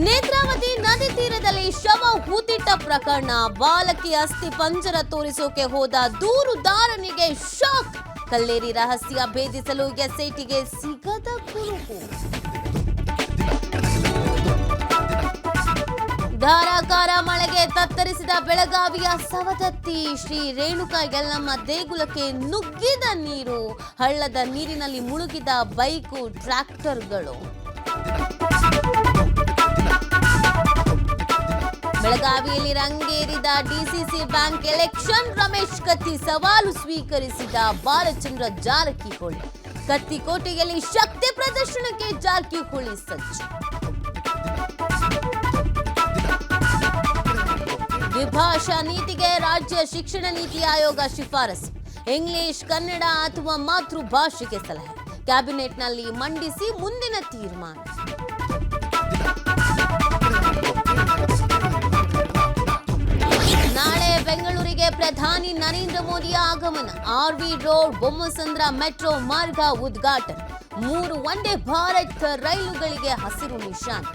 ನೇತ್ರಾವತಿ ನದಿ ತೀರದಲ್ಲಿ ಶವ ಹೂತಿಟ್ಟ ಪ್ರಕರಣ. ಬಾಲಕಿ ಅಸ್ಥಿ ಪಂಜರ ತೋರಿಸೋಕೆ ಹೋದ ದೂರುದಾರನಿಗೆ ಶಾಕ್. ಕಲ್ಲೇರಿ ರಹಸ್ಯ ಭೇದಿಸಲು ಎಸ್ಐಟಿಗೆ ಸಿಗದ ಕುರುಹು. ಧಾರಾಕಾರ ಮಳೆಗೆ ತತ್ತರಿಸಿದ ಬೆಳಗಾವಿಯ ಸವದತ್ತಿ. ಶ್ರೀ ರೇಣುಕಾ ಯಲ್ಲಮ್ಮ ದೇಗುಲಕ್ಕೆ ನುಗ್ಗಿದ ನೀರು. ಹಳ್ಳದ ನೀರಿನಲ್ಲಿ ಮುಳುಗಿದ ಬೈಕು, ಟ್ರ್ಯಾಕ್ಟರ್ಗಳು. ಬೆಳಗಾವಿಯಲ್ಲಿ ರಂಗೇರಿದ ಡಿಸಿಸಿ ಬ್ಯಾಂಕ್ ಎಲೆಕ್ಷನ್. ರಮೇಶ್ ಕತ್ತಿ ಸವಾಲು ಸ್ವೀಕರಿಸಿದ ಬಾಲಚಂದ್ರ ಜಾರಕಿಹೊಳಿ. ಕತ್ತಿಕೋಟೆಯಲ್ಲಿ ಶಕ್ತಿ ಪ್ರದರ್ಶನಕ್ಕೆ ಜಾರಕಿಹೊಳಿ ಸಜ್ಜು. ದ್ವಿಭಾಷಾ ನೀತಿಗೆ ರಾಜ್ಯ ಶಿಕ್ಷಣ ನೀತಿ ಆಯೋಗ ಶಿಫಾರಸು. ಇಂಗ್ಲಿಷ್, ಕನ್ನಡ ಅಥವಾ ಮಾತೃಭಾಷೆಗೆ ಸಲಹೆ. ಕ್ಯಾಬಿನೆಟ್ನಲ್ಲಿ ಮಂಡಿಸಿ ಮುಂದಿನ ತೀರ್ಮಾನ. ನಾಳೆ ಬೆಂಗಳೂರಿಗೆ ಪ್ರಧಾನಿ ನರೇಂದ್ರ ಮೋದಿಯ ಆಗಮನ. ಆರ್ವಿ ರೋಡ್, ಬೊಮ್ಮಸಂದ್ರ ಮೆಟ್ರೋ ಮಾರ್ಗ ಉದ್ಘಾಟನೆ. 3 ವಂದೇ ಭಾರತ್ ರೈಲುಗಳಿಗೆ ಹಸಿರು ನಿಶಾನೆ.